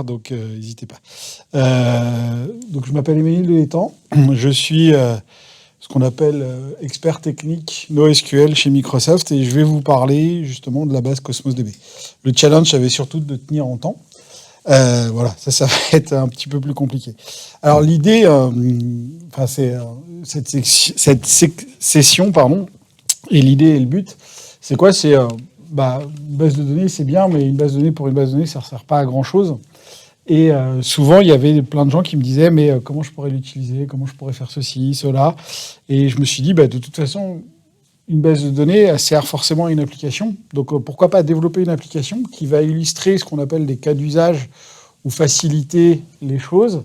Donc n'hésitez pas. Donc je m'appelle Émile Delétang, je suis ce qu'on appelle expert technique NoSQL chez Microsoft et je vais vous parler justement de la base Cosmos DB. Le challenge avait surtout de tenir en temps. Voilà, ça va être un petit peu plus compliqué. Alors l'idée, c'est cette session, pardon, et l'idée et le but, c'est quoi? C'est une base de données, c'est bien, mais une base de données pour une base de données, ça ne sert pas à grand-chose. Et souvent, il y avait plein de gens qui me disaient, mais comment je pourrais l'utiliser? Comment je pourrais faire ceci, cela? Et je me suis dit, de toute façon, une base de données, elle sert forcément à une application. Donc, pourquoi pas développer une application qui va illustrer ce qu'on appelle des cas d'usage ou faciliter les choses.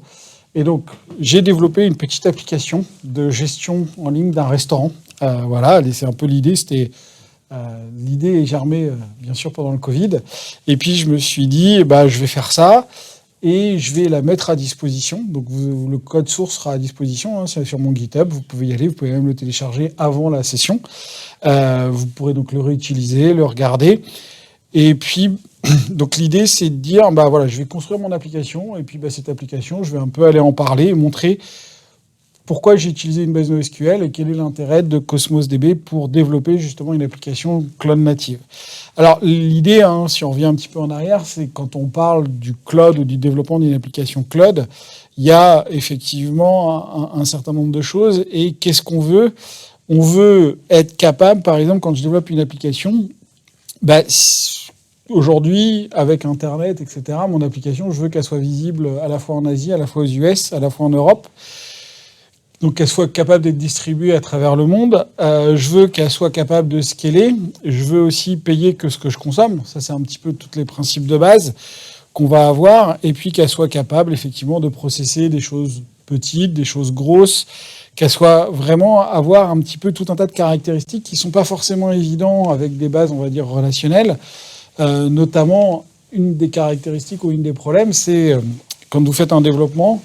Et donc, j'ai développé une petite application de gestion en ligne d'un restaurant. Voilà, c'est un peu l'idée, c'était... l'idée est germée, bien sûr, pendant le Covid. Et puis, je me suis dit, je vais faire ça et je vais la mettre à disposition. Donc, le code source sera à disposition. Hein, c'est sur mon GitHub. Vous pouvez y aller. Vous pouvez même le télécharger avant la session. Vous pourrez donc le réutiliser, le regarder. Et puis, donc, l'idée, c'est de dire, je vais construire mon application. Et puis, cette application, je vais un peu aller en parler et montrer pourquoi j'ai utilisé une base NoSQL et quel est l'intérêt de Cosmos DB pour développer justement une application cloud native. Alors l'idée, si on revient un petit peu en arrière, c'est quand on parle du cloud ou du développement d'une application cloud, il y a effectivement un certain nombre de choses. Et qu'est-ce qu'on veut? On veut être capable, par exemple, quand je développe une application, aujourd'hui, avec Internet, etc., mon application, je veux qu'elle soit visible à la fois en Asie, à la fois aux US, à la fois en Europe. Donc qu'elle soit capable d'être distribuée à travers le monde. Je veux qu'elle soit capable de scaler. Je veux aussi payer que ce que je consomme. Ça, c'est un petit peu tous les principes de base qu'on va avoir. Et puis qu'elle soit capable, effectivement, de processer des choses petites, des choses grosses. Qu'elle soit vraiment avoir un petit peu tout un tas de caractéristiques qui ne sont pas forcément évidents avec des bases, on va dire, relationnelles. Notamment, une des caractéristiques ou une des problèmes, c'est quand vous faites un développement,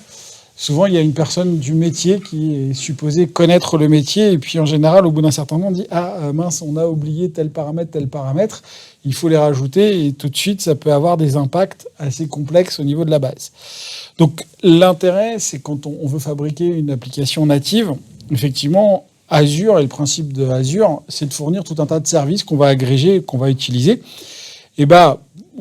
souvent, il y a une personne du métier qui est supposée connaître le métier. Et puis, en général, au bout d'un certain moment, on dit « Ah, mince, on a oublié tel paramètre. Il faut les rajouter. » Et tout de suite, ça peut avoir des impacts assez complexes au niveau de la base. Donc, l'intérêt, c'est quand on veut fabriquer une application native, effectivement, Azure, et le principe de Azure, c'est de fournir tout un tas de services qu'on va agréger, qu'on va utiliser. Et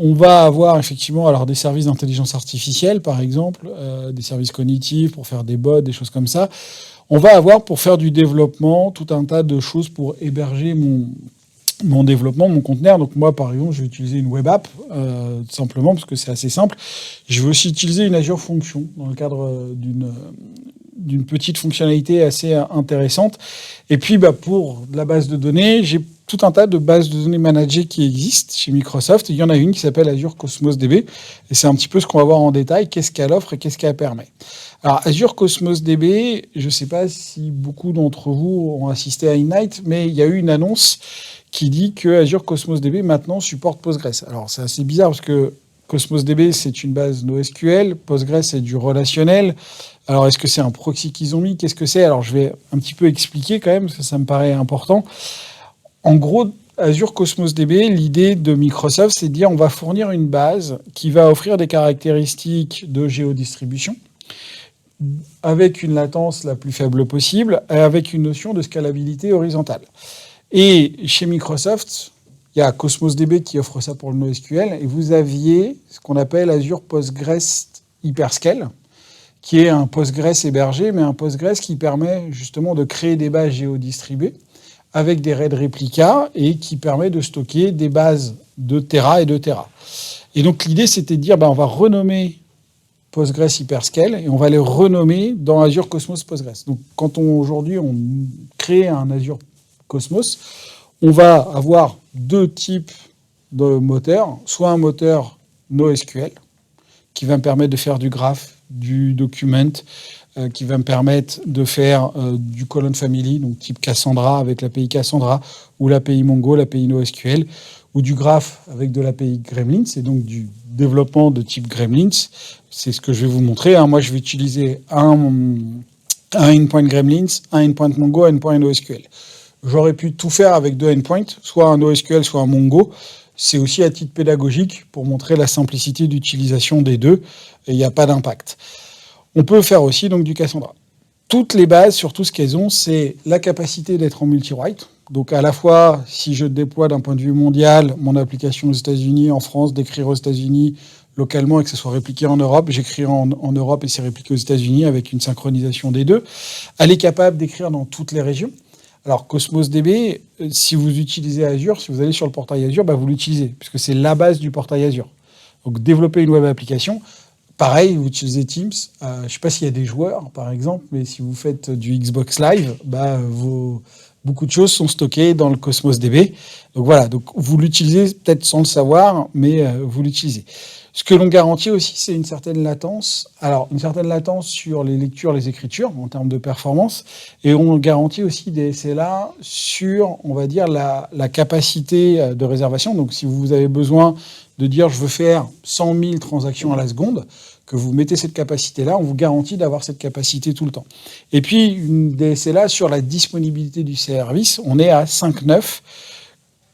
on va avoir effectivement des services d'intelligence artificielle, par exemple, des services cognitifs pour faire des bots, des choses comme ça. On va avoir, pour faire du développement, tout un tas de choses pour héberger mon développement, mon conteneur. Donc moi, par exemple, je vais utiliser une web app, simplement, parce que c'est assez simple. Je vais aussi utiliser une Azure Function dans le cadre d'une petite fonctionnalité assez intéressante. Et puis, pour la base de données, j'ai tout un tas de bases de données managées qui existent chez Microsoft. Et il y en a une qui s'appelle Azure Cosmos DB. Et c'est un petit peu ce qu'on va voir en détail, qu'est-ce qu'elle offre et qu'est-ce qu'elle permet. Alors, Azure Cosmos DB, je ne sais pas si beaucoup d'entre vous ont assisté à Ignite, mais il y a eu une annonce qui dit que Azure Cosmos DB maintenant supporte Postgres. Alors, c'est assez bizarre parce que Cosmos DB, c'est une base NoSQL. Postgres, c'est du relationnel. Alors, est-ce que c'est un proxy qu'ils ont mis? Qu'est-ce que c'est? Alors, je vais un petit peu expliquer quand même, parce que ça me paraît important. En gros, Azure Cosmos DB, l'idée de Microsoft, c'est de dire on va fournir une base qui va offrir des caractéristiques de géodistribution avec une latence la plus faible possible, avec une notion de scalabilité horizontale. Et chez Microsoft, il y a Cosmos DB qui offre ça pour le NoSQL, et vous aviez ce qu'on appelle Azure Postgres Hyperscale, qui est un Postgres hébergé, mais un Postgres qui permet justement de créer des bases géodistribuées avec des RAID réplicas et qui permet de stocker des bases de Tera et de Tera. Et donc l'idée, c'était de dire, on va renommer Postgres Hyperscale et on va les renommer dans Azure Cosmos Postgres. Donc quand aujourd'hui on crée un Azure Cosmos, on va avoir deux types de moteurs, soit un moteur NoSQL qui va me permettre de faire du graph, du document, qui va me permettre de faire du column family, donc type Cassandra avec l'API Cassandra, ou l'API Mongo, l'API NoSQL, ou du graph avec de l'API Gremlins, et donc du développement de type Gremlins. C'est ce que je vais vous montrer. Moi, je vais utiliser un endpoint Gremlins, un endpoint Mongo, un endpoint NoSQL. J'aurais pu tout faire avec deux endpoints, soit un NoSQL, soit un Mongo. C'est aussi à titre pédagogique pour montrer la simplicité d'utilisation des deux, et il n'y a pas d'impact. On peut faire aussi donc du Cassandra. Toutes les bases, surtout ce qu'elles ont, c'est la capacité d'être en multi-write. Donc à la fois, si je déploie d'un point de vue mondial mon application aux États-Unis, en France, d'écrire aux États-Unis localement et que ce soit répliqué en Europe, j'écris en Europe et c'est répliqué aux États-Unis avec une synchronisation des deux. Elle est capable d'écrire dans toutes les régions. Alors Cosmos DB, si vous utilisez Azure, si vous allez sur le portail Azure, vous l'utilisez, puisque c'est la base du portail Azure. Donc développer une web application, pareil, vous utilisez Teams. Je ne sais pas s'il y a des joueurs, par exemple, mais si vous faites du Xbox Live, beaucoup de choses sont stockées dans le Cosmos DB. Donc voilà, donc vous l'utilisez peut-être sans le savoir, mais vous l'utilisez. Ce que l'on garantit aussi, c'est une certaine latence. Alors, une certaine latence sur les lectures, les écritures, en termes de performance. Et on garantit aussi des SLA sur, on va dire, la capacité de réservation. Donc, si vous avez besoin de dire, je veux faire 100 000 transactions à la seconde, que vous mettez cette capacité-là, on vous garantit d'avoir cette capacité tout le temps. Et puis, une DSLA sur la disponibilité du service, on est à 5.9,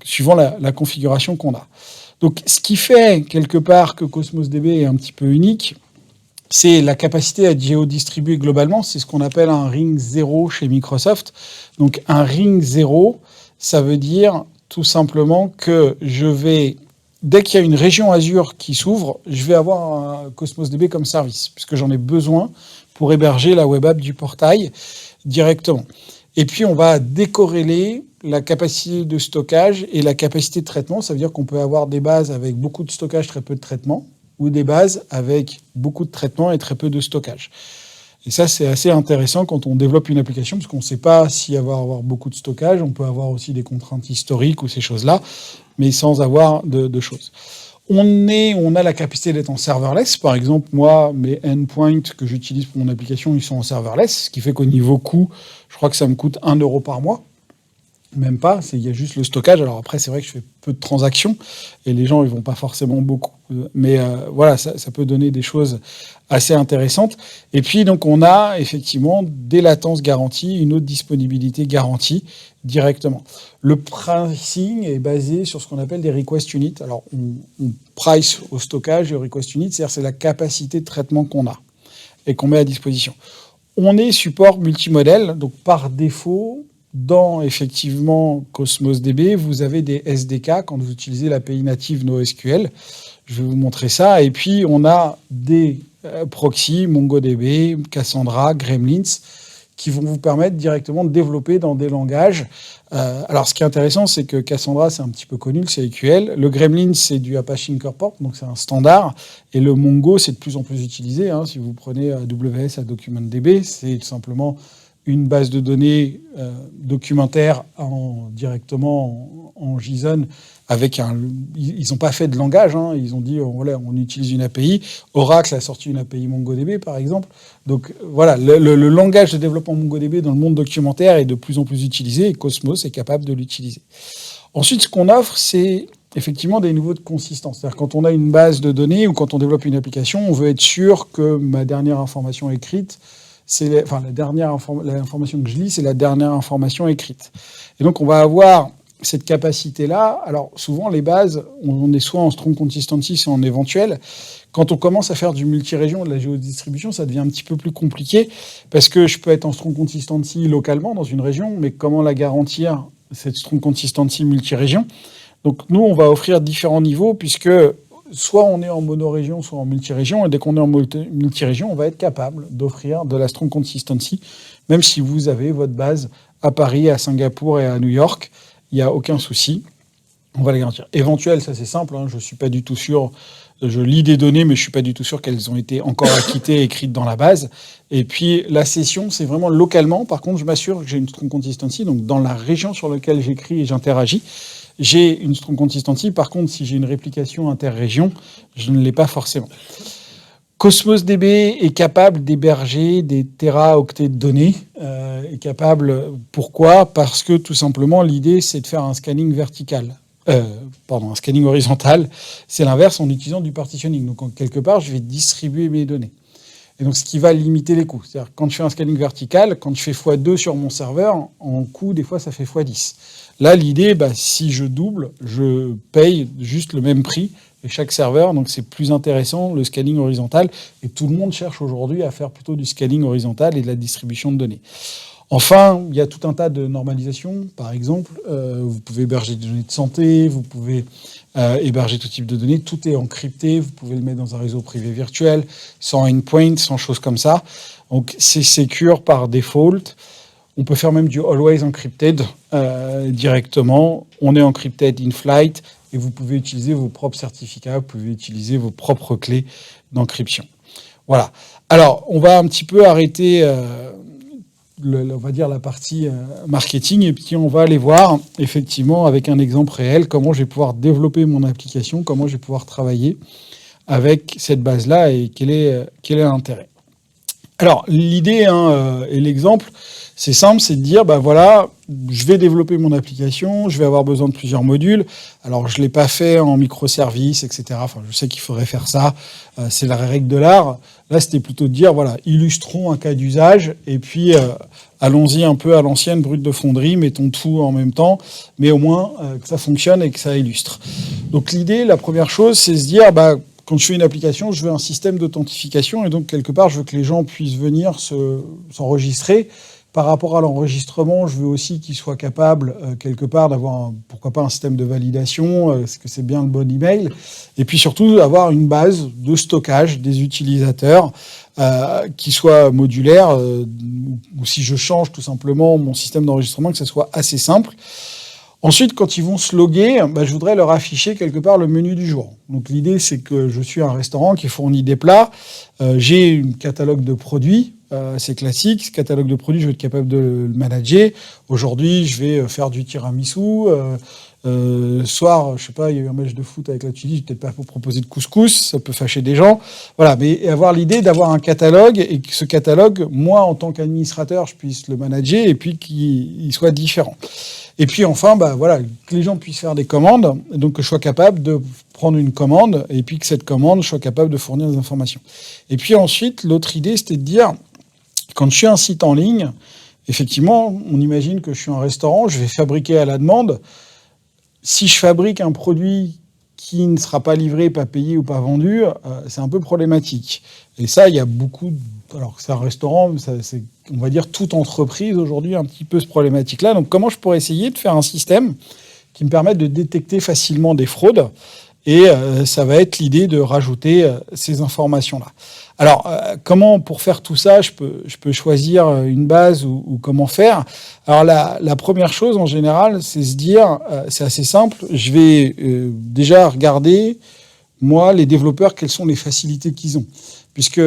suivant la configuration qu'on a. Donc, ce qui fait, quelque part, que Cosmos DB est un petit peu unique, c'est la capacité à être géodistribué globalement. C'est ce qu'on appelle un ring 0 chez Microsoft. Donc, un ring 0, ça veut dire tout simplement que dès qu'il y a une région Azure qui s'ouvre, je vais avoir un Cosmos DB comme service, puisque j'en ai besoin pour héberger la web app du portail directement. Et puis, on va décorréler la capacité de stockage et la capacité de traitement. Ça veut dire qu'on peut avoir des bases avec beaucoup de stockage, très peu de traitement, ou des bases avec beaucoup de traitement et très peu de stockage. Et ça, c'est assez intéressant quand on développe une application, parce qu'on ne sait pas s'il va y avoir beaucoup de stockage. On peut avoir aussi des contraintes historiques ou ces choses-là, mais sans avoir de choses. On a la capacité d'être en serverless. Par exemple, moi, mes endpoints que j'utilise pour mon application, ils sont en serverless, ce qui fait qu'au niveau coût, je crois que ça me coûte 1 € par mois. Même pas, il y a juste le stockage. Alors après, c'est vrai que je fais peu de transactions et les gens, ils vont pas forcément beaucoup. Mais voilà, ça peut donner des choses assez intéressantes. Et puis, donc, on a effectivement des latences garanties, une haute disponibilité garantie directement. Le pricing est basé sur ce qu'on appelle des request units. Alors, on price au stockage et au request unit, c'est-à-dire c'est la capacité de traitement qu'on a et qu'on met à disposition. On est support multimodèle, donc par défaut, dans effectivement Cosmos DB, vous avez des SDK quand vous utilisez l'API native NoSQL. Je vais vous montrer ça. Et puis, on a des proxys, MongoDB, Cassandra, Gremlins, qui vont vous permettre directement de développer dans des langages. Alors, ce qui est intéressant, c'est que Cassandra, c'est un petit peu connu, le CQL. Le Gremlins, c'est du Apache Incorport, donc c'est un standard. Et le Mongo, c'est de plus en plus utilisé. Si vous prenez AWS à DocumentDB, c'est tout simplement une base de données documentaire directement en JSON avec ils n'ont pas fait de langage, ils ont dit voilà, on utilise une API. Oracle a sorti une API MongoDB par exemple. Donc voilà, le langage de développement MongoDB dans le monde documentaire est de plus en plus utilisé et Cosmos est capable de l'utiliser. Ensuite, ce qu'on offre, c'est effectivement des niveaux de consistance. C'est-à-dire quand on a une base de données ou quand on développe une application, on veut être sûr que ma dernière information écrite, l'information que je lis, c'est la dernière information écrite. Et donc, on va avoir cette capacité-là. Alors, souvent, les bases, on est soit en strong consistency, soit en éventuel. Quand on commence à faire du multi-région, de la géodistribution, ça devient un petit peu plus compliqué parce que je peux être en strong consistency localement dans une région, mais comment la garantir, cette strong consistency multi-région? Donc, nous, on va offrir différents niveaux puisque soit on est en monorégion, soit en multirégion. Et dès qu'on est en multirégion, on va être capable d'offrir de la strong consistency, même si vous avez votre base à Paris, à Singapour et à New York. Il n'y a aucun souci. On va les garantir. Éventuel, ça c'est simple. Je ne suis pas du tout sûr. Je lis des données, mais je ne suis pas du tout sûr qu'elles ont été encore acquittées et écrites dans la base. Et puis, la session, c'est vraiment localement. Par contre, je m'assure que j'ai une strong consistency. Donc, dans la région sur laquelle j'écris et j'interagis, j'ai une strong consistency. Par contre, si j'ai une réplication interrégion, je ne l'ai pas forcément. Cosmos DB est capable d'héberger des téraoctets de données. Pourquoi ? Parce que tout simplement, l'idée, c'est de faire un scanning vertical. Un scanning horizontal. C'est l'inverse en utilisant du partitioning. Donc, quelque part, je vais distribuer mes données. Et donc, ce qui va limiter les coûts. C'est-à-dire, quand je fais un scaling vertical, quand je fais x2 sur mon serveur, en coût, des fois, ça fait x10. Là, l'idée, si je double, je paye juste le même prix et chaque serveur. Donc, c'est plus intéressant, le scaling horizontal. Et tout le monde cherche aujourd'hui à faire plutôt du scaling horizontal et de la distribution de données. Enfin, il y a tout un tas de normalisations. Par exemple, vous pouvez héberger des données de santé, vous pouvez héberger tout type de données. Tout est encrypté, vous pouvez le mettre dans un réseau privé virtuel, sans endpoint, sans choses comme ça. Donc, c'est secure par default. On peut faire même du always encrypted directement. On est encrypted in flight et vous pouvez utiliser vos propres certificats, vous pouvez utiliser vos propres clés d'encryption. Voilà. Alors, on va un petit peu arrêter on va dire la partie marketing, et puis on va aller voir effectivement avec un exemple réel comment je vais pouvoir développer mon application, comment je vais pouvoir travailler avec cette base-là et quel est l'intérêt. Alors l'idée et l'exemple, c'est simple, c'est de dire, voilà, je vais développer mon application, je vais avoir besoin de plusieurs modules. Alors, je ne l'ai pas fait en microservices, etc. Enfin, je sais qu'il faudrait faire ça. C'est la règle de l'art. Là, c'était plutôt de dire, voilà, illustrons un cas d'usage et puis allons-y un peu à l'ancienne, brute de fonderie, mettons tout en même temps, mais au moins que ça fonctionne et que ça illustre. Donc, l'idée, la première chose, c'est se dire, quand je fais une application, je veux un système d'authentification et donc, quelque part, je veux que les gens puissent venir s'enregistrer. Par rapport à l'enregistrement, je veux aussi qu'ils soient capables, quelque part, d'avoir, pourquoi pas, un système de validation, est-ce que c'est bien le bon email, et puis surtout avoir une base de stockage des utilisateurs qui soit modulaire, ou si je change tout simplement mon système d'enregistrement, que ce soit assez simple. Ensuite, quand ils vont se loguer, je voudrais leur afficher quelque part le menu du jour. Donc l'idée, c'est que je suis un restaurant qui fournit des plats, j'ai un catalogue de produits, c'est classique. Ce catalogue de produits, je vais être capable de le manager. Aujourd'hui, je vais faire du tiramisu. Soir, je sais pas, il y a eu un match de foot avec la Tunisie, je vais peut-être pas vous proposer de couscous, ça peut fâcher des gens. Voilà, mais avoir l'idée d'avoir un catalogue et que ce catalogue, moi, en tant qu'administrateur, je puisse le manager et puis qu'il soit différent. Et puis enfin, voilà, que les gens puissent faire des commandes, et donc que je sois capable de prendre une commande et puis que cette commande, je sois capable de fournir des informations. Et puis ensuite, l'autre idée, c'était de dire, quand je suis un site en ligne, effectivement, on imagine que je suis un restaurant, je vais fabriquer à la demande. Si je fabrique un produit qui ne sera pas livré, pas payé ou pas vendu, c'est un peu problématique. Et ça, il y a beaucoup... Alors, c'est un restaurant, c'est, on va dire, toute entreprise aujourd'hui un petit peu ce problématique-là. Donc, comment je pourrais essayer de faire un système qui me permette de détecter facilement des fraudes ? Et ça va être l'idée de rajouter ces informations-là. Alors, comment, pour faire tout ça, je peux choisir une base ou comment faire ? Alors, la première chose, en général, c'est se dire, c'est assez simple, je vais déjà regarder, moi, les développeurs, quelles sont les facilités qu'ils ont. Puisque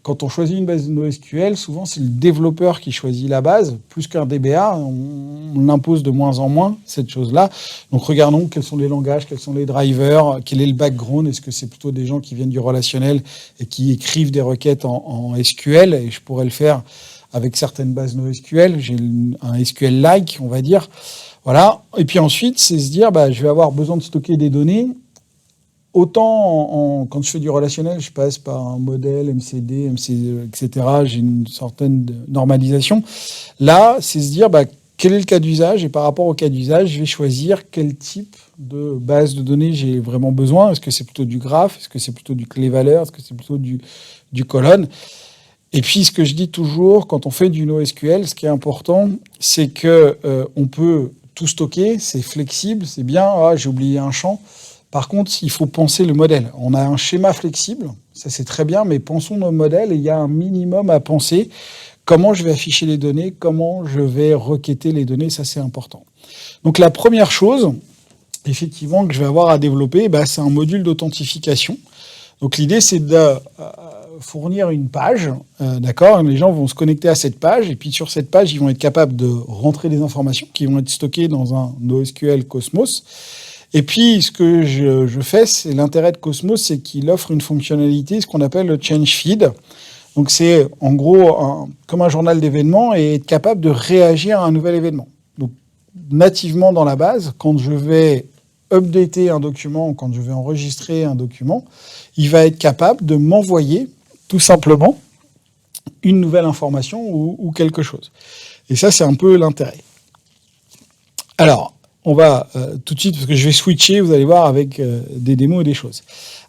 quand on choisit une base de NoSQL, souvent, c'est le développeur qui choisit la base, plus qu'un DBA. On l'impose de moins en moins, cette chose-là. Donc, regardons quels sont les langages, quels sont les drivers, quel est le background. Est-ce que c'est plutôt des gens qui viennent du relationnel et qui écrivent des requêtes en SQL ? Et je pourrais le faire avec certaines bases NoSQL. J'ai un SQL-like, on va dire. Voilà. Et puis ensuite, c'est se dire, je vais avoir besoin de stocker des données. Autant, quand je fais du relationnel, je passe par un modèle, MCD, etc. J'ai une certaine normalisation. Là, c'est se dire, quel est le cas d'usage ? Et par rapport au cas d'usage, je vais choisir quel type de base de données j'ai vraiment besoin. Est-ce que c'est plutôt du graphe ? Est-ce que c'est plutôt du clé-valeur ? Est-ce que c'est plutôt du colonne ? Et puis, ce que je dis toujours, quand on fait du NoSQL, ce qui est important, c'est que on peut tout stocker, c'est flexible, c'est bien. Ah, j'ai oublié un champ. Par contre, il faut penser le modèle. On a un schéma flexible, ça c'est très bien, mais pensons nos modèles et il y a un minimum à penser. Comment je vais afficher les données, comment je vais requêter les données, ça c'est important. Donc la première chose, effectivement, que je vais avoir à développer, c'est un module d'authentification. Donc l'idée c'est de fournir une page, d'accord ? Les gens vont se connecter à cette page et puis sur cette page, ils vont être capables de rentrer des informations qui vont être stockées dans un NoSQL Cosmos. Et puis, ce que je fais, c'est l'intérêt de Cosmos, c'est qu'il offre une fonctionnalité, ce qu'on appelle le change feed. Donc, c'est en gros comme un journal d'événements et être capable de réagir à un nouvel événement. Donc, nativement dans la base, quand je vais updater un document, quand je vais enregistrer un document, il va être capable de m'envoyer tout simplement une nouvelle information ou quelque chose. Et ça, c'est un peu l'intérêt. Alors, on va tout de suite, parce que je vais switcher, vous allez voir, avec des démos et des choses.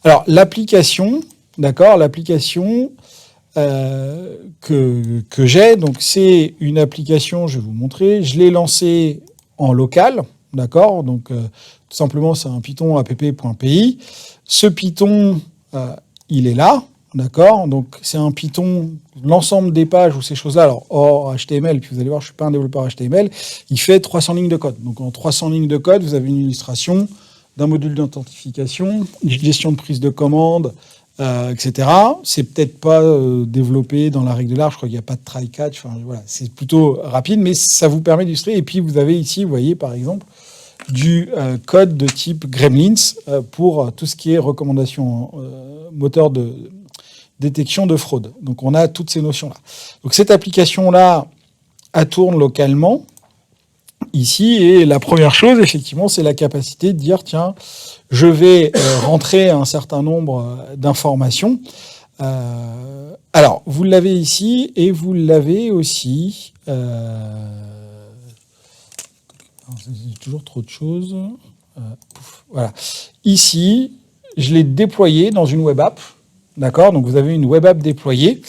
Alors, l'application, d'accord, l'application que j'ai, donc c'est une application, je vais vous montrer, je l'ai lancée en local, d'accord, donc tout simplement, c'est un Python app.py. Ce Python, il est là, d'accord, donc c'est un Python, l'ensemble des pages ou ces choses-là, alors hors HTML, puis vous allez voir, je ne suis pas un développeur HTML, il fait 300 lignes de code. Donc en 300 lignes de code, vous avez une illustration d'un module d'authentification, une gestion de prise de commande, etc. C'est peut-être pas développé dans la règle de l'art, je crois qu'il n'y a pas de try-catch, enfin, voilà, c'est plutôt rapide, mais ça vous permet d'illustrer. Et puis vous avez ici, vous voyez par exemple, du code de type Gremlins pour tout ce qui est recommandation moteur de détection de fraude. Donc on a toutes ces notions-là. Donc cette application-là, elle tourne localement ici, et la première chose, effectivement, c'est la capacité de dire, tiens, je vais rentrer un certain nombre d'informations. Alors, vous l'avez ici, et vous l'avez aussi... c'est toujours trop de choses. Voilà. Ici, je l'ai déployé dans une web app. D'accord, donc vous avez une web app déployée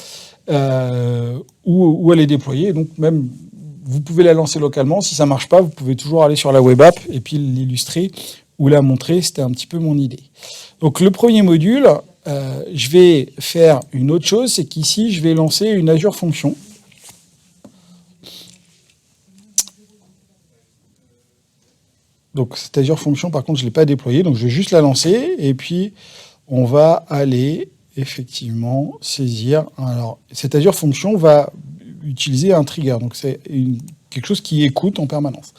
où elle est déployée. Donc même vous pouvez la lancer localement. Si ça marche pas, vous pouvez toujours aller sur la web app et puis l'illustrer ou la montrer. C'était un petit peu mon idée. Donc le premier module, je vais faire une autre chose, c'est qu'ici je vais lancer une Azure Function. Donc cette Azure Function, par contre, je ne l'ai pas déployée, donc je vais juste la lancer et puis on va aller effectivement saisir. Alors, cette Azure Function va utiliser un trigger, donc c'est quelque chose qui écoute en permanence.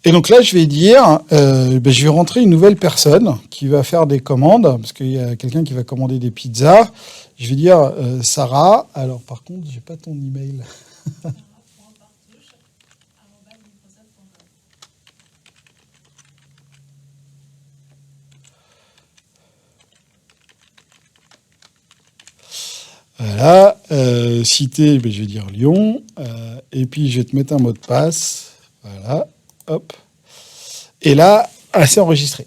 Et donc là, je vais dire, je vais rentrer une nouvelle personne qui va faire des commandes, parce qu'il y a quelqu'un qui va commander des pizzas. Je vais dire Sarah. Alors, par contre, j'ai pas ton email. Voilà, cité, je vais dire Lyon, et puis je vais te mettre un mot de passe, voilà, hop, et là, c'est enregistré.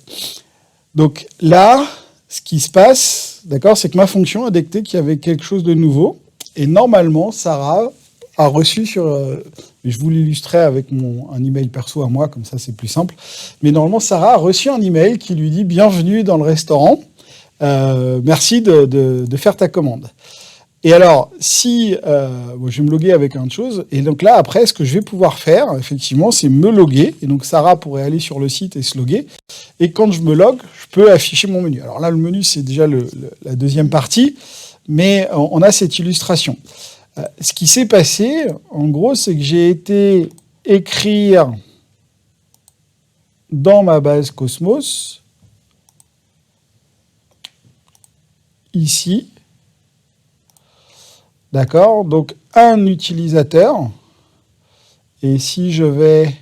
Donc là, ce qui se passe, d'accord, c'est que ma fonction a détecté qu'il y avait quelque chose de nouveau, et normalement, Sarah a reçu je vous l'illustrerai avec un email perso à moi, comme ça c'est plus simple, mais normalement, Sarah a reçu un email qui lui dit « Bienvenue dans le restaurant, merci de faire ta commande ». Et alors, si je vais me loguer avec une chose, et donc là, après, ce que je vais pouvoir faire, effectivement, c'est me loguer. Et donc, Sarah pourrait aller sur le site et se loguer. Et quand je me logue, je peux afficher mon menu. Alors là, le menu, c'est déjà la deuxième partie, mais on a cette illustration. Ce qui s'est passé, en gros, c'est que j'ai été écrire dans ma base Cosmos, ici, d'accord, donc un utilisateur, et si je vais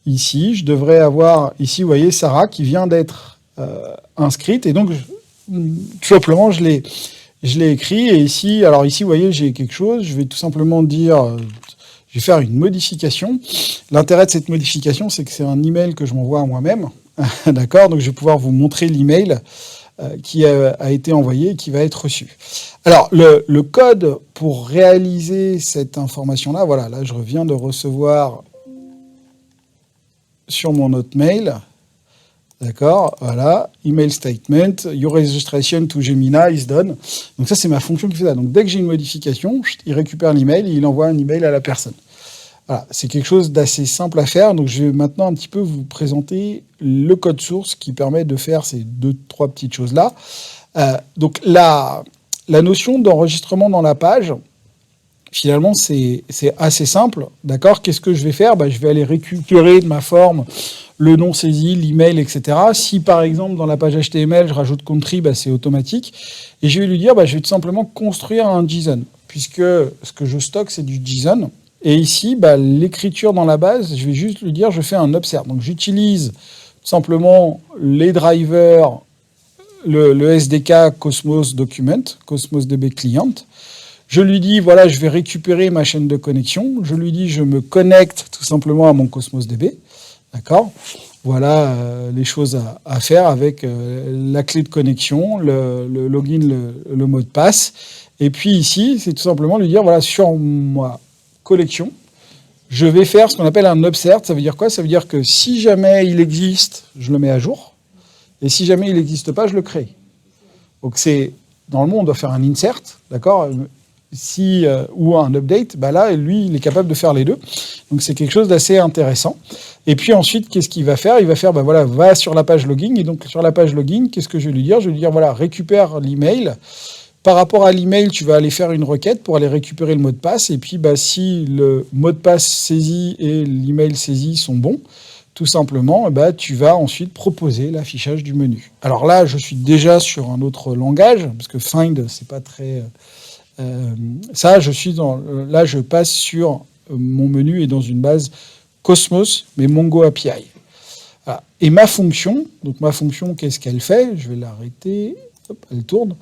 ici, je devrais avoir, ici, vous voyez, Sarah qui vient d'être inscrite, et donc, tout simplement, je l'ai écrit, et ici, alors ici, vous voyez, j'ai quelque chose, je vais tout simplement dire, je vais faire une modification. L'intérêt de cette modification, c'est que c'est un email que je m'envoie à moi-même, d'accord, donc je vais pouvoir vous montrer l'email qui a été envoyé et qui va être reçu. Alors, le code pour réaliser cette information-là, voilà, là, je reviens de recevoir sur mon autre mail, d'accord, voilà, email statement, your registration to Gemini is done. Donc ça, c'est ma fonction qui fait ça. Donc dès que j'ai une modification, il récupère l'email et il envoie un email à la personne. Voilà, c'est quelque chose d'assez simple à faire. Donc, je vais maintenant un petit peu vous présenter le code source qui permet de faire ces 2-3 petites choses-là. Donc, la notion d'enregistrement dans la page, finalement, c'est assez simple. D'accord ? Qu'est-ce que je vais faire ? Je vais aller récupérer de ma forme le nom saisi, l'email, etc. Si, par exemple, dans la page HTML, je rajoute country, c'est automatique. Et je vais lui dire, je vais tout simplement construire un JSON, puisque ce que je stocke, c'est du JSON. Et ici, l'écriture dans la base, je vais juste lui dire, je fais un observe. Donc, j'utilise simplement les drivers le SDK Cosmos Document, Cosmos DB Client. Je lui dis, voilà, je vais récupérer ma chaîne de connexion. Je lui dis, je me connecte tout simplement à mon Cosmos DB. D'accord ? Voilà les choses à faire avec la clé de connexion, le login, le mot de passe. Et puis ici, c'est tout simplement lui dire, voilà, sur ma collection, je vais faire ce qu'on appelle un upsert. Ça veut dire quoi ? Ça veut dire que si jamais il existe, je le mets à jour. Et si jamais il n'existe pas, je le crée. Donc c'est, normalement, on doit faire un insert, d'accord ? Ou un update, bah là, lui, il est capable de faire les deux. Donc c'est quelque chose d'assez intéressant. Et puis ensuite, qu'est-ce qu'il va faire ? Il va faire, bah voilà, va sur la page login. Et donc sur la page login, qu'est-ce que je vais lui dire ? Je vais lui dire, voilà, récupère l'email. Par rapport à l'email, tu vas aller faire une requête pour aller récupérer le mot de passe. Et puis, bah, si le mot de passe saisi et l'email saisi sont bons, tout simplement, bah, tu vas ensuite proposer l'affichage du menu. Alors là, je suis déjà sur un autre langage, parce que find, c'est pas très... là, je passe sur mon menu et dans une base Cosmos, mais Mongo API. Voilà. Et ma fonction, qu'est-ce qu'elle fait ? Je vais l'arrêter. Hop, elle tourne.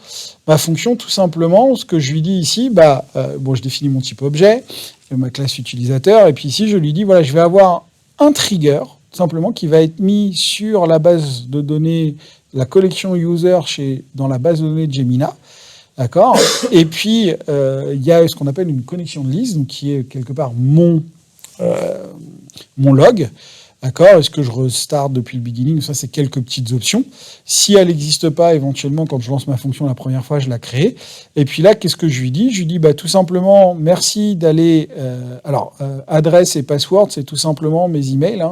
Ma fonction, tout simplement, ce que je lui dis ici, je définis mon type objet, ma classe utilisateur, et puis ici, je lui dis, voilà, je vais avoir un trigger, tout simplement, qui va être mis sur la base de données, la collection user dans la base de données de Gemina. D'accord ? Et puis, il y a ce qu'on appelle une connexion de liste, donc qui est quelque part mon log. D'accord ? Est-ce que je restart depuis le beginning ? Ça, c'est quelques petites options. Si elle n'existe pas, éventuellement, quand je lance ma fonction la première fois, je la crée. Et puis là, qu'est-ce que je lui dis ? Je lui dis tout simplement, merci d'aller... adresse et password, c'est tout simplement mes emails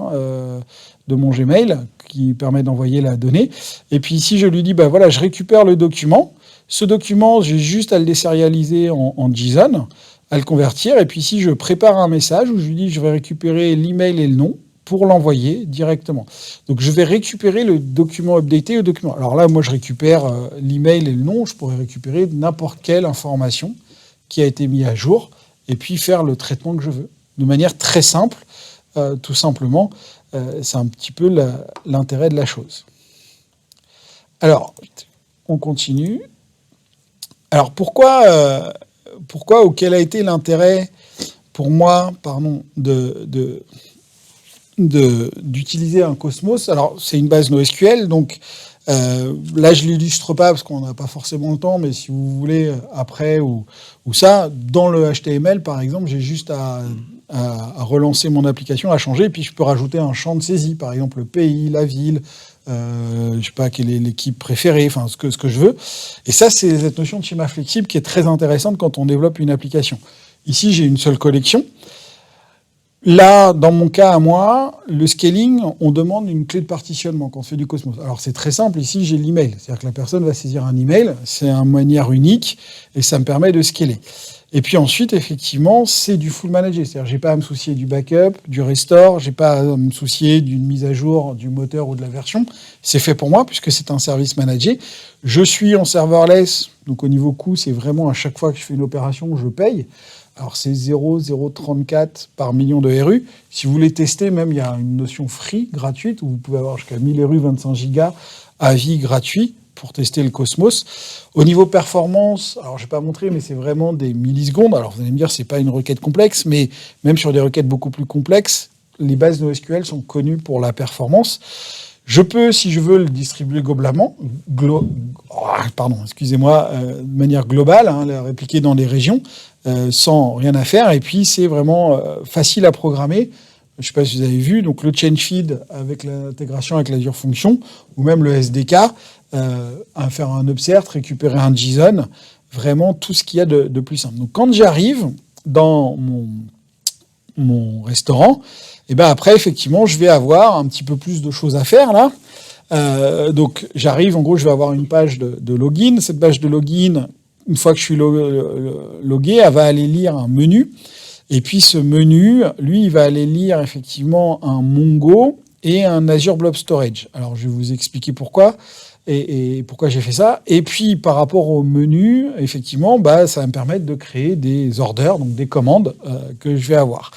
de mon Gmail qui permet d'envoyer la donnée. Et puis ici, je lui dis, voilà, je récupère le document. Ce document, j'ai juste à le désérialiser en JSON, à le convertir. Et puis ici, je prépare un message où je lui dis, je vais récupérer l'email et le nom pour l'envoyer directement. Donc, je vais récupérer le document updaté au document. Alors là, moi, je récupère l'email et le nom. Je pourrais récupérer n'importe quelle information qui a été mise à jour et puis faire le traitement que je veux. De manière très simple, tout simplement. C'est un petit peu l'intérêt de la chose. Alors, on continue. Alors, pourquoi ou quel a été l'intérêt pour moi, d'utiliser un Cosmos? Alors, c'est une base NoSQL, donc là, je ne l'illustre pas parce qu'on n'a pas forcément le temps, mais si vous voulez, après ou ça, dans le HTML, par exemple, j'ai juste à relancer mon application, à changer, et puis je peux rajouter un champ de saisie, par exemple le pays, la ville, je sais pas quelle est l'équipe préférée, enfin ce que je veux. Et ça, c'est cette notion de schéma flexible qui est très intéressante quand on développe une application. Ici, j'ai une seule collection. Là, dans mon cas à moi, le scaling, on demande une clé de partitionnement quand on fait du Cosmos. Alors c'est très simple, ici j'ai l'email, c'est-à-dire que la personne va saisir un email, c'est une manière unique et ça me permet de scaler. Et puis ensuite, effectivement, c'est du full managé, c'est-à-dire j'ai pas à me soucier du backup, du restore, j'ai pas à me soucier d'une mise à jour du moteur ou de la version. C'est fait pour moi puisque c'est un service managé. Je suis en serverless, donc au niveau coût, c'est vraiment à chaque fois que je fais une opération, je paye. Alors c'est 0,034 par million de RU. Si vous voulez tester, même il y a une notion free, gratuite, où vous pouvez avoir jusqu'à 1000 RU, 25 gigas à vie gratuit pour tester le Cosmos. Au niveau performance, alors je ne vais pas montrer, mais c'est vraiment des millisecondes. Alors vous allez me dire, c'est pas une requête complexe, mais même sur des requêtes beaucoup plus complexes, les bases NoSQL sont connues pour la performance. Je peux, si je veux, le distribuer globalement, de manière globale, la répliquer dans les régions, sans rien à faire. Et puis, c'est vraiment facile à programmer. Je ne sais pas si vous avez vu, donc le change feed avec l'intégration avec l'Azure Function, ou même le SDK, à faire un upsert, récupérer un JSON, vraiment tout ce qu'il y a de plus simple. Donc, quand j'arrive dans mon restaurant, et ben après, effectivement, je vais avoir un petit peu plus de choses à faire là. Donc, j'arrive, en gros, je vais avoir une page de login. Cette page de login, une fois que je suis logué, elle va aller lire un menu. Et puis, ce menu, lui, il va aller lire effectivement un Mongo et un Azure Blob Storage. Alors, je vais vous expliquer pourquoi et pourquoi j'ai fait ça. Et puis, par rapport au menu, effectivement, ça va me permettre de créer des orders, donc des commandes que je vais avoir.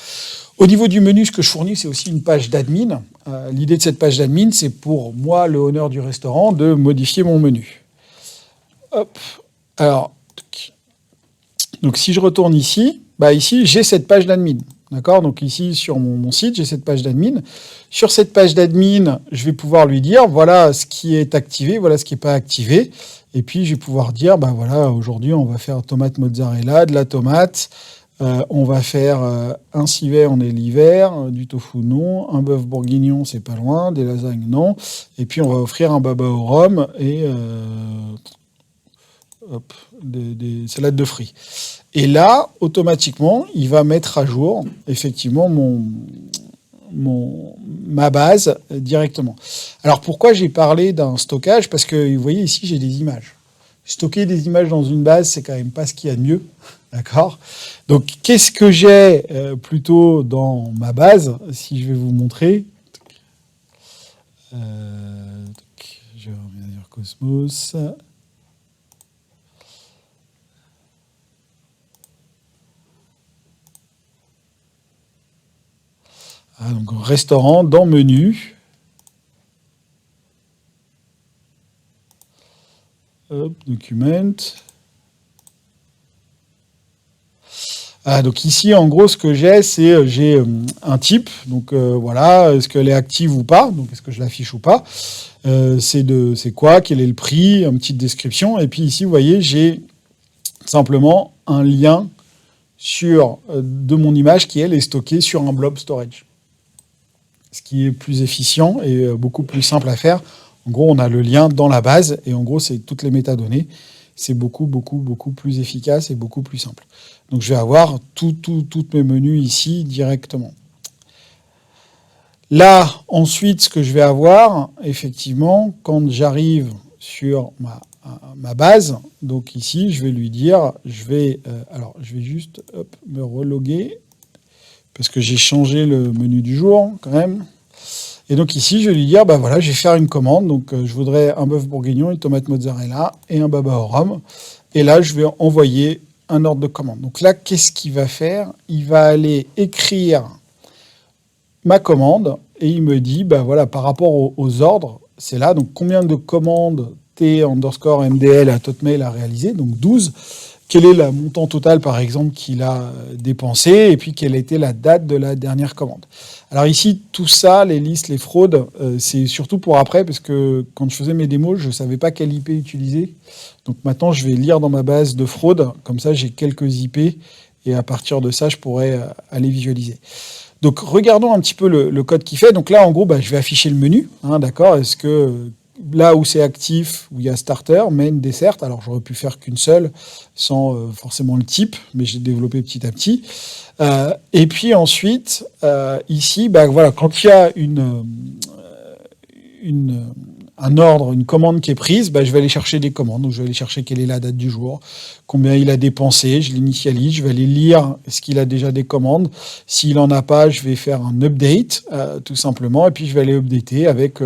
Au niveau du menu, ce que je fournis, c'est aussi une page d'admin. L'idée de cette page d'admin, c'est pour moi, le honneur du restaurant, de modifier mon menu. Hop. Alors, donc si je retourne ici, ici, j'ai cette page d'admin. D'accord? Donc ici, sur mon site, j'ai cette page d'admin. Sur cette page d'admin, je vais pouvoir lui dire, voilà ce qui est activé, voilà ce qui n'est pas activé. Et puis, je vais pouvoir dire, voilà, aujourd'hui, on va faire tomate mozzarella, de la tomate. On va faire un civet, on est l'hiver, du tofu non, un bœuf bourguignon, c'est pas loin, des lasagnes non. Et puis, on va offrir un baba au rhum et des salades de fruits. Et là, automatiquement, il va mettre à jour, effectivement, ma base directement. Alors, pourquoi j'ai parlé d'un stockage? Parce que, vous voyez, ici, j'ai des images. Stocker des images dans une base, c'est quand même pas ce qu'il y a de mieux. D'accord? Donc, qu'est-ce que j'ai plutôt dans ma base? Si je vais vous montrer. Je vais revenir Cosmos. Donc restaurant, dans menu. Hop, document. Donc ici, en gros, ce que j'ai, c'est j'ai un type. Donc voilà, est-ce qu'elle est active ou pas? Donc est-ce que je l'affiche ou pas? C'est quoi? Quel est le prix? Une petite description. Et puis ici, vous voyez, j'ai simplement un lien de mon image qui, elle, est stockée sur un blob storage. Ce qui est plus efficient et beaucoup plus simple à faire. En gros, on a le lien dans la base et en gros, c'est toutes les métadonnées. C'est beaucoup plus efficace et beaucoup plus simple. Donc, je vais avoir tous mes menus ici directement. Là, ensuite, ce que je vais avoir, effectivement, quand j'arrive sur ma base, donc ici, je vais lui dire, je vais juste me reloguer parce que j'ai changé le menu du jour quand même. Et donc ici, je vais lui dire, voilà, je vais faire une commande. Donc je voudrais un bœuf bourguignon, une tomate mozzarella et un baba au rhum. Et là, je vais envoyer un ordre de commande. Donc là, qu'est-ce qu'il va faire? Il va aller écrire ma commande et il me dit, voilà, par rapport aux ordres, c'est là. Donc combien de commandes T_MDL à Hotmail a réalisé? Donc 12. Quel est le montant total, par exemple, qu'il a dépensé, et puis quelle était la date de la dernière commande. Alors ici, tout ça, les listes, les fraudes, c'est surtout pour après, parce que quand je faisais mes démos, je ne savais pas quelle IP utiliser. Donc maintenant, je vais lire dans ma base de fraude, comme ça j'ai quelques IP, et à partir de ça, je pourrais aller visualiser. Donc regardons un petit peu le code qu'il fait. Donc là, en gros, je vais afficher le menu, d'accord? Est-ce que... Là où c'est actif, où il y a starter, main, dessert, alors j'aurais pu faire qu'une seule, sans forcément le type, mais j'ai développé petit à petit. Et puis ensuite, ici, voilà, quand il y a un ordre, une commande qui est prise, je vais aller chercher des commandes. Donc je vais aller chercher quelle est la date du jour, combien il a dépensé, je l'initialise, je vais aller lire est-ce qu'il a déjà des commandes. S'il n'en a pas, je vais faire un update, tout simplement, et puis je vais aller updater avec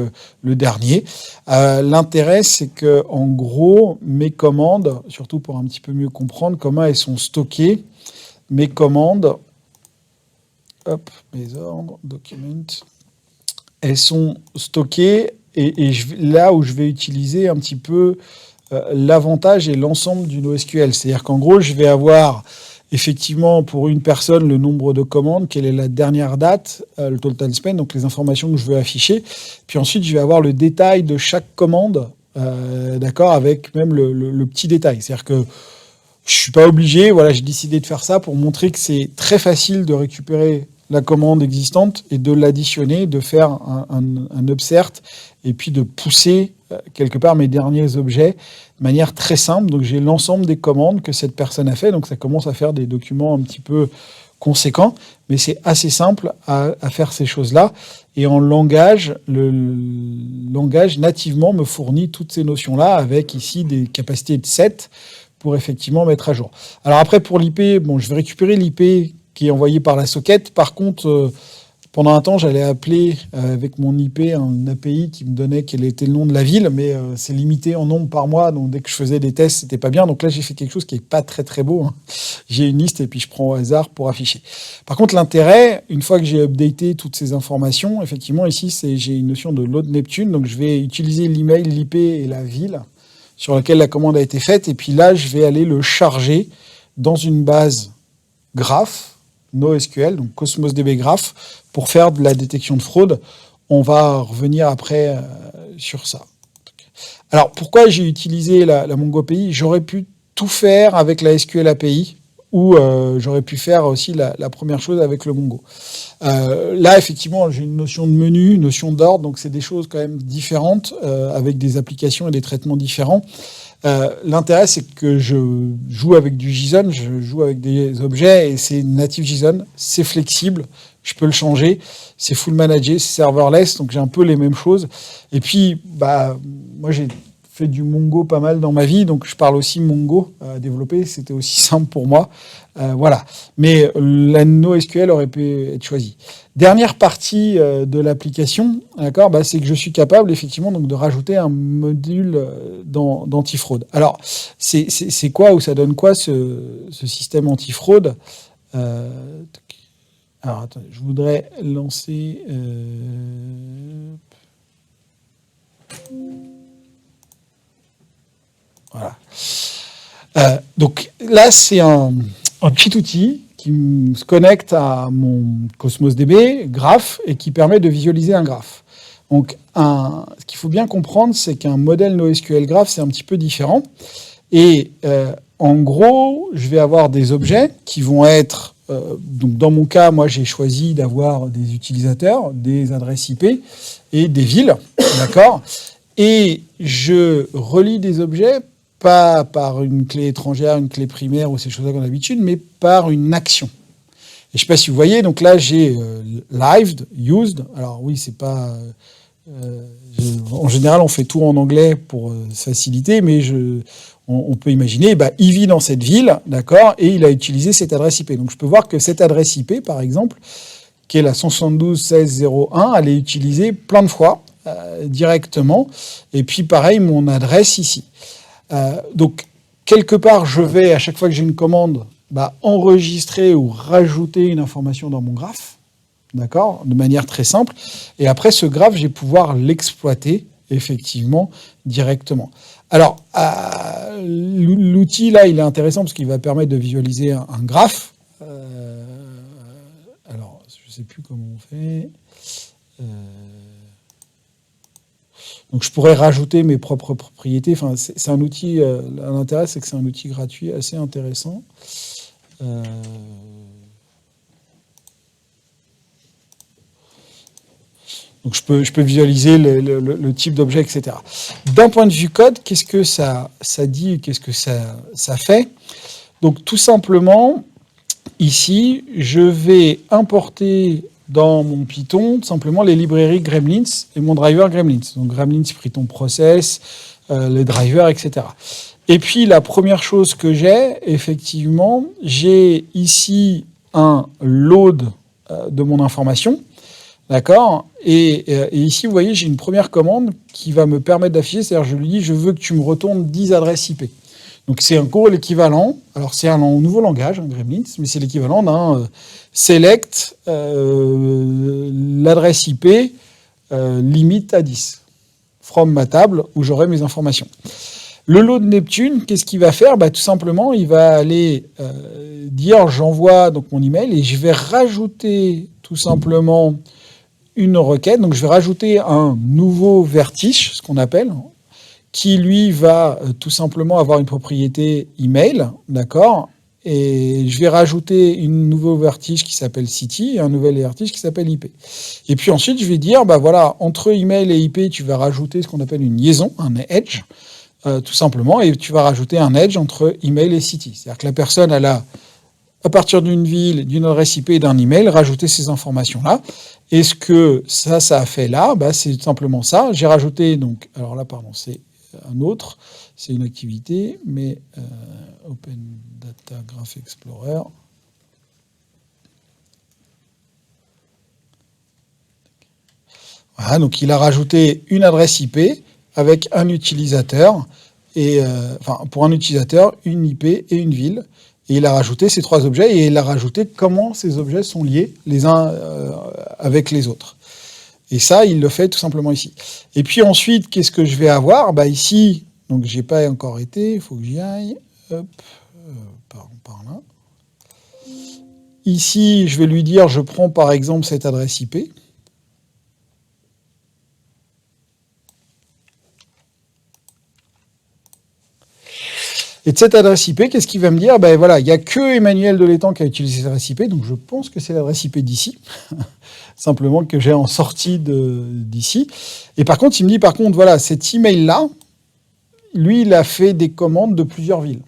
le dernier. L'intérêt, c'est que en gros, mes commandes, surtout pour un petit peu mieux comprendre comment elles sont stockées, mes commandes, mes ordres, document, elles sont stockées. Et là où je vais utiliser un petit peu l'avantage et l'ensemble du NoSQL. C'est-à-dire qu'en gros, je vais avoir effectivement pour une personne le nombre de commandes, quelle est la dernière date, le total spend, donc les informations que je veux afficher. Puis ensuite, je vais avoir le détail de chaque commande, d'accord, avec même le petit détail. C'est-à-dire que je ne suis pas obligé, voilà, j'ai décidé de faire ça pour montrer que c'est très facile de récupérer la commande existante et de l'additionner, de faire un upsert et puis de pousser quelque part mes derniers objets de manière très simple. Donc j'ai l'ensemble des commandes que cette personne a fait, donc ça commence à faire des documents un petit peu conséquents, mais c'est assez simple à faire ces choses-là. Et en langage, le langage nativement me fournit toutes ces notions-là avec ici des capacités de set pour effectivement mettre à jour. Alors après pour l'IP, je vais récupérer l'IP qui est envoyé par la socket. Par contre, Pendant un temps, j'allais appeler avec mon IP un API qui me donnait quel était le nom de la ville, mais c'est limité en nombre par mois, donc dès que je faisais des tests, c'était pas bien. Donc là, j'ai fait quelque chose qui est pas très très beau, hein. J'ai une liste et puis je prends au hasard pour afficher. Par contre, l'intérêt, une fois que j'ai updaté toutes ces informations, effectivement, ici, j'ai une notion de load Neptune, donc je vais utiliser l'email, l'IP et la ville sur laquelle la commande a été faite, et puis là, je vais aller le charger dans une base Graph, NoSQL, donc Cosmos DB Graph, pour faire de la détection de fraude. On va revenir après sur ça. Alors, pourquoi j'ai utilisé la MongoAPI? J'aurais pu tout faire avec la SQL API, ou j'aurais pu faire aussi la première chose avec le Mongo. Là, effectivement, j'ai une notion de menu, une notion d'ordre, donc c'est des choses quand même différentes, avec des applications et des traitements différents. L'intérêt, c'est que je joue avec du JSON, je joue avec des objets, et c'est native JSON, c'est flexible, je peux le changer, c'est full managé, c'est serverless, donc j'ai un peu les mêmes choses. Et puis, moi j'ai fait du Mongo pas mal dans ma vie, donc je parle aussi Mongo à développer, c'était aussi simple pour moi. Voilà. Mais la NoSQL aurait pu être choisie. Dernière partie de l'application, d'accord, c'est que je suis capable effectivement donc de rajouter un module d'antifraude. Alors, c'est quoi ou ça donne quoi ce système antifraude? Alors, attendez, je voudrais lancer... Voilà. Donc là, c'est un petit outil qui se connecte à mon Cosmos DB Graph et qui permet de visualiser un graphe. Donc, ce qu'il faut bien comprendre, c'est qu'un modèle NoSQL Graph, c'est un petit peu différent. Et en gros, je vais avoir des objets qui vont être... donc dans mon cas, moi, j'ai choisi d'avoir des utilisateurs, des adresses IP et des villes, d'accord? Et je relie des objets pas par une clé étrangère, une clé primaire ou ces choses-là qu'on a l'habitude, mais par une action. Et je ne sais pas si vous voyez, donc là j'ai lived, used. Alors oui, c'est pas... en général, on fait tout en anglais pour faciliter, mais on peut imaginer, il vit dans cette ville, d'accord, et il a utilisé cette adresse IP. Donc je peux voir que cette adresse IP, par exemple, qui est la 172.16.0.1, elle est utilisée plein de fois directement. Et puis pareil, mon adresse ici. Donc, quelque part, je vais, à chaque fois que j'ai une commande, enregistrer ou rajouter une information dans mon graphe, d'accord, de manière très simple. Et après, ce graphe, je vais pouvoir l'exploiter, effectivement, directement. Alors, l'outil, là, il est intéressant parce qu'il va permettre de visualiser un graphe. Alors, je ne sais plus comment on fait. Donc je pourrais rajouter mes propres propriétés. Enfin, c'est un outil, l'intérêt c'est que c'est un outil gratuit assez intéressant. Donc je peux visualiser le type d'objet, etc. D'un point de vue code, qu'est-ce que ça dit, qu'est-ce que ça fait? Donc tout simplement, ici, je vais importer dans mon Python simplement les librairies Gremlins et mon driver Gremlins. Donc Gremlins, Python Process, les drivers, etc. Et puis la première chose que j'ai, effectivement, j'ai ici un load de mon information. D'accord, et ici, vous voyez, j'ai une première commande qui va me permettre d'afficher, c'est-à-dire je lui dis, je veux que tu me retournes 10 adresses IP. Donc c'est encore l'équivalent, alors c'est un nouveau langage, Gremlins, mais c'est l'équivalent d'un select l'adresse IP limite à 10, from ma table où j'aurai mes informations. Le load Neptune, qu'est-ce qu'il va faire? Tout simplement, il va aller dire, j'envoie donc mon email et je vais rajouter tout simplement une requête. Donc je vais rajouter un nouveau vertige, ce qu'on appelle, qui lui va tout simplement avoir une propriété email, d'accord, et je vais rajouter une nouveau vertige qui s'appelle city et un nouvel vertige qui s'appelle IP. Et puis ensuite je vais dire, voilà, entre email et IP, tu vas rajouter ce qu'on appelle une liaison, un edge, tout simplement, et tu vas rajouter un edge entre email et city. C'est-à-dire que la personne, elle a, à partir d'une ville, d'une adresse IP et d'un email, rajouter ces informations-là. Et ce que ça a fait là, c'est simplement ça. J'ai rajouté, donc, alors là, pardon, c'est un autre, c'est une activité, mais Open Data Graph Explorer. Voilà, donc il a rajouté une adresse IP avec un utilisateur, et, pour un utilisateur, une IP et une ville. Et il a rajouté ces 3 objets, et il a rajouté comment ces objets sont liés les uns avec les autres. Et ça, il le fait tout simplement ici. Et puis ensuite, qu'est-ce que je vais avoir? Ici, donc j'ai pas encore été, il faut que j'y aille. Hop, par là. Ici, je vais lui dire, je prends par exemple cette adresse IP. Et de cette adresse IP, qu'est-ce qu'il va me dire? Voilà, il n'y a que Emmanuel Delétang qui a utilisé cette adresse IP, donc je pense que c'est l'adresse IP d'ici, simplement que j'ai en sortie d'ici. Et par contre, il me dit, par contre, voilà, cet email-là, lui, il a fait des commandes de plusieurs villes.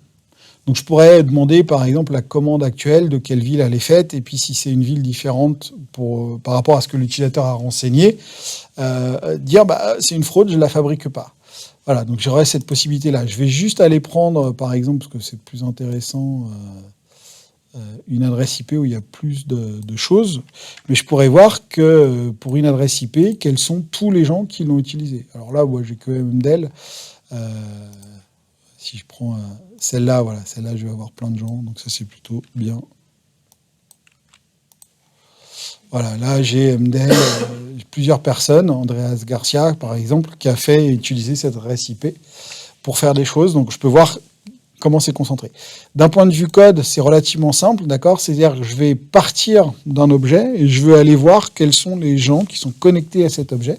Donc je pourrais demander, par exemple, la commande actuelle, de quelle ville elle est faite, et puis si c'est une ville différente par rapport à ce que l'utilisateur a renseigné, dire, c'est une fraude, je ne la fabrique pas. Voilà, donc j'aurai cette possibilité-là. Je vais juste aller prendre, par exemple, parce que c'est plus intéressant, une adresse IP où il y a plus de choses, mais je pourrais voir que pour une adresse IP, quels sont tous les gens qui l'ont utilisée. Alors là, moi, j'ai que MDEL. Si je prends celle-là, voilà, celle-là, je vais avoir plein de gens, donc ça, c'est plutôt bien. Voilà, là, j'ai MDEL, plusieurs personnes, Andreas Garcia, par exemple, qui a fait utiliser cette adresse IP pour faire des choses. Donc, je peux voir comment c'est concentré. D'un point de vue code, c'est relativement simple, d'accord? C'est-à-dire que je vais partir d'un objet et je veux aller voir quels sont les gens qui sont connectés à cet objet.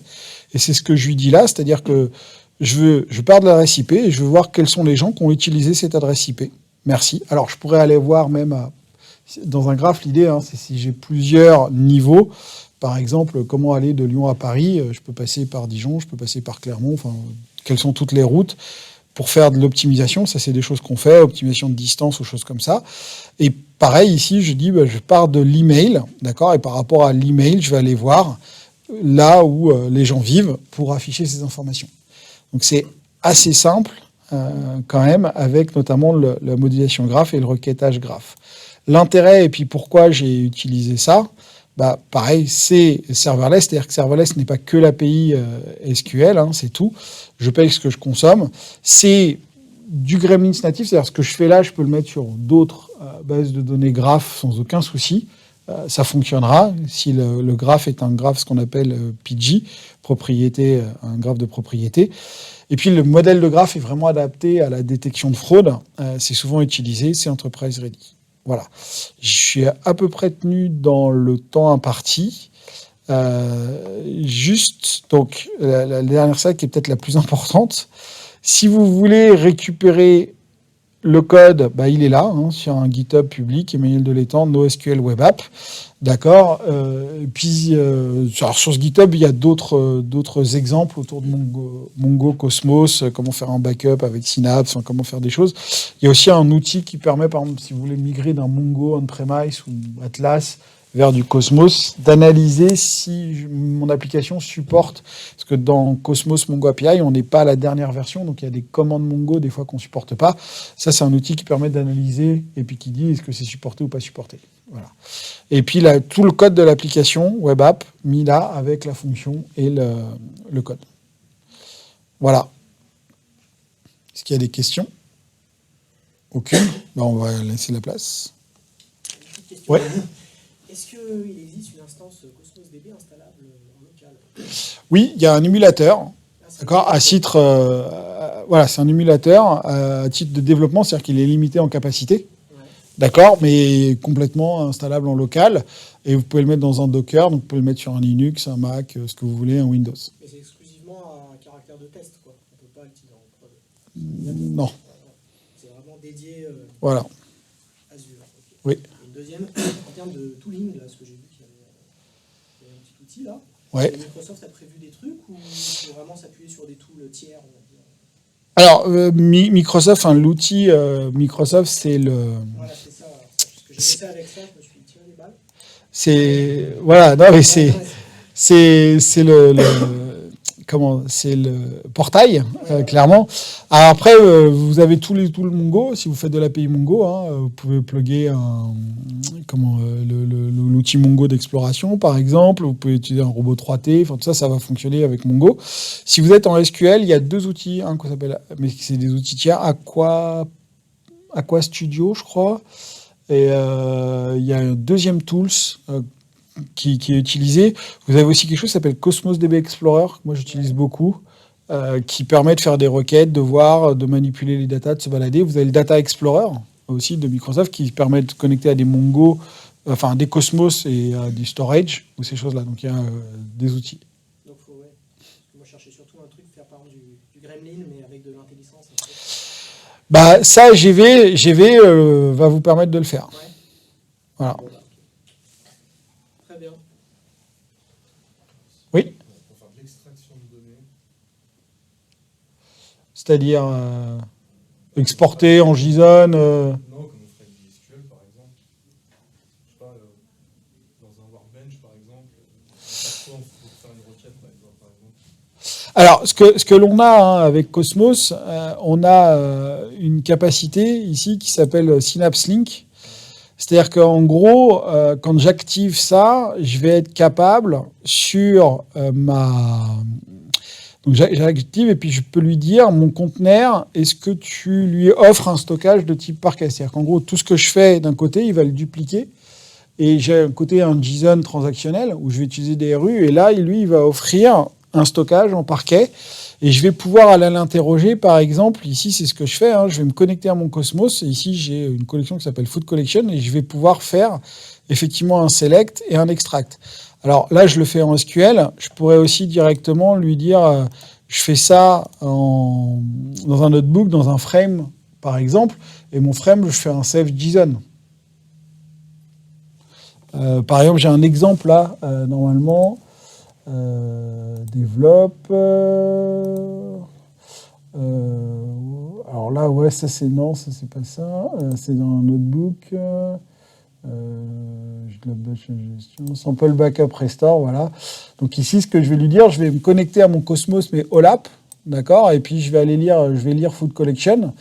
Et c'est ce que je lui dis là, c'est-à-dire que je pars de l'adresse IP et je veux voir quels sont les gens qui ont utilisé cette adresse IP. Merci. Alors, je pourrais aller voir même dans un graphe, l'idée, c'est si j'ai plusieurs niveaux. Par exemple, comment aller de Lyon à Paris? Je peux passer par Dijon, je peux passer par Clermont. Enfin, quelles sont toutes les routes pour faire de l'optimisation? Ça, c'est des choses qu'on fait, optimisation de distance ou choses comme ça. Et pareil, ici, je dis, je pars de l'email, d'accord? Et par rapport à l'email, je vais aller voir là où les gens vivent pour afficher ces informations. Donc, c'est assez simple quand même, avec notamment la modélisation graphe et le requêtage graphe. L'intérêt, et puis pourquoi j'ai utilisé ça, pareil, c'est serverless, c'est-à-dire que serverless n'est pas que l'API SQL, c'est tout. Je paye ce que je consomme. C'est du Gremlins natif, c'est-à-dire ce que je fais là, je peux le mettre sur d'autres bases de données graphes sans aucun souci. Ça fonctionnera si le graphe est un graphe, ce qu'on appelle PG, propriété, un graphe de propriété. Et puis le modèle de graphe est vraiment adapté à la détection de fraude. C'est souvent utilisé, c'est Enterprise Ready. Voilà. Je suis à peu près tenu dans le temps imparti. Juste, donc, la dernière slide qui est peut-être la plus importante. Si vous voulez récupérer le code, il est là, sur un GitHub public, Emmanuel Delétang, NoSQL Web App. D'accord. Et puis, alors sur ce GitHub, il y a d'autres exemples autour de Mongo, Cosmos, comment faire un backup avec Synapse, comment faire des choses. Il y a aussi un outil qui permet, par exemple, si vous voulez migrer d'un Mongo on-premise ou Atlas vers du Cosmos, d'analyser si mon application supporte, parce que dans Cosmos Mongo API, on n'est pas à la dernière version, donc il y a des commandes Mongo des fois qu'on ne supporte pas. Ça, c'est un outil qui permet d'analyser et puis qui dit est-ce que c'est supporté ou pas supporté. Voilà. Et puis là, tout le code de l'application web app mis là avec la fonction et le code. Voilà. Est-ce qu'il y a des questions? Aucune. On va laisser la place. Ouais. Est-ce qu'il existe une instance Cosmos DB installable en local? Oui, il y a un émulateur. D'accord, à titre, voilà, c'est un émulateur à titre de développement, c'est-à-dire qu'il est limité en capacité. Ouais. D'accord, mais complètement installable en local. Et vous pouvez le mettre dans un Docker, donc vous pouvez le mettre sur un Linux, un Mac, ce que vous voulez, un Windows. Mais c'est exclusivement à caractère de test, quoi. On ne peut pas l'utiliser en prod. Non. C'est vraiment dédié voilà. Azure. Okay. Oui. Et une deuxième, en termes de tooling, là, ce que j'ai vu qu'il y avait un petit outil là. Ouais. Microsoft a prévu des trucs ou il faut vraiment s'appuyer sur des tools tiers, on va dire? Alors, Microsoft, l'outil Microsoft, c'est le... Voilà, c'est ça. Parce que j'ai fait avec ça, je me suis tiré des balles. C'est... Voilà, non, mais c'est le c'est le portail, clairement. Alors après, vous avez tout le Mongo. Si vous faites de l'API Mongo, vous pouvez plugger l'outil Mongo d'exploration, par exemple. Vous pouvez utiliser un robot 3T. Enfin, tout ça, ça va fonctionner avec Mongo. Si vous êtes en SQL, il y a 2 outils, qu'on s'appelle, mais c'est des outils tiers, Aqua Studio, je crois. Et il y a un deuxième tools qui est utilisé. Vous avez aussi quelque chose qui s'appelle Cosmos DB Explorer, que moi j'utilise beaucoup, qui permet de faire des requêtes, de voir, de manipuler les datas, de se balader. Vous avez le Data Explorer aussi de Microsoft qui permet de connecter à des Mongo, enfin des Cosmos et du storage ou ces choses-là. Donc il y a des outils. Donc moi je cherchais surtout un truc faire par exemple du Gremlin mais avec de l'intelligence. Bah ça GV va vous permettre de le faire. Ouais. Voilà. Bon, très bien. Oui. Pour faire de l'extraction de données. C'est-à-dire exporter en JSON. Non, comme on ferait du SQL par exemple. Je sais pas, dans un workbench par exemple. Parfois on faut faire une requête par exemple. Alors, ce que l'on a avec Cosmos, on a une capacité ici qui s'appelle Synapse Link. C'est-à-dire qu'en gros, quand j'active ça, je vais être capable sur Donc j'active et puis je peux lui dire, mon conteneur, est-ce que tu lui offres un stockage de type parquet? C'est-à-dire qu'en gros, tout ce que je fais d'un côté, il va le dupliquer. Et j'ai un côté un JSON transactionnel où je vais utiliser des RU. Et là, lui, il va offrir un stockage en parquet. Et je vais pouvoir aller l'interroger, par exemple, ici, c'est ce que je fais, je vais me connecter à mon Cosmos, et ici, j'ai une collection qui s'appelle Food Collection, et je vais pouvoir faire effectivement un select et un extract. Alors là, je le fais en SQL, je pourrais aussi directement lui dire, je fais ça dans un notebook, dans un frame, par exemple, et mon frame, je fais un save JSON. Par exemple, j'ai un exemple là, normalement, développe. Alors là, ouais, ça c'est non, ça c'est pas ça. C'est dans un notebook. Gestion, sample backup restore, voilà. Donc ici, ce que je vais lui dire, je vais me connecter à mon Cosmos, mais OLAP, d'accord. Et puis je vais lire Food Collection.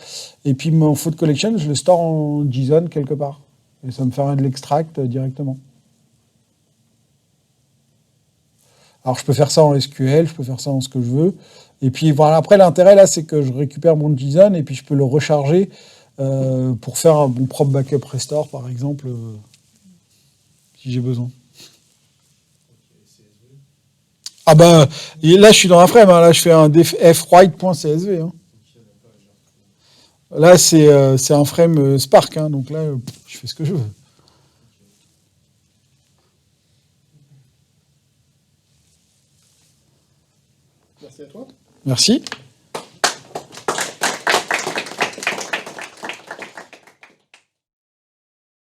Et puis mon Food Collection, je le store en JSON quelque part. Et ça me fera de l'extract directement. Alors, je peux faire ça en SQL, je peux faire ça en ce que je veux. Et puis, voilà, après, l'intérêt, là, c'est que je récupère mon JSON et puis je peux le recharger pour faire mon propre backup restore, par exemple, si j'ai besoin. Ah bah, là, je suis dans un frame. Là, je fais un fwrite.csv. Là, c'est un frame Spark. Donc là, je fais ce que je veux. Merci à toi. Merci.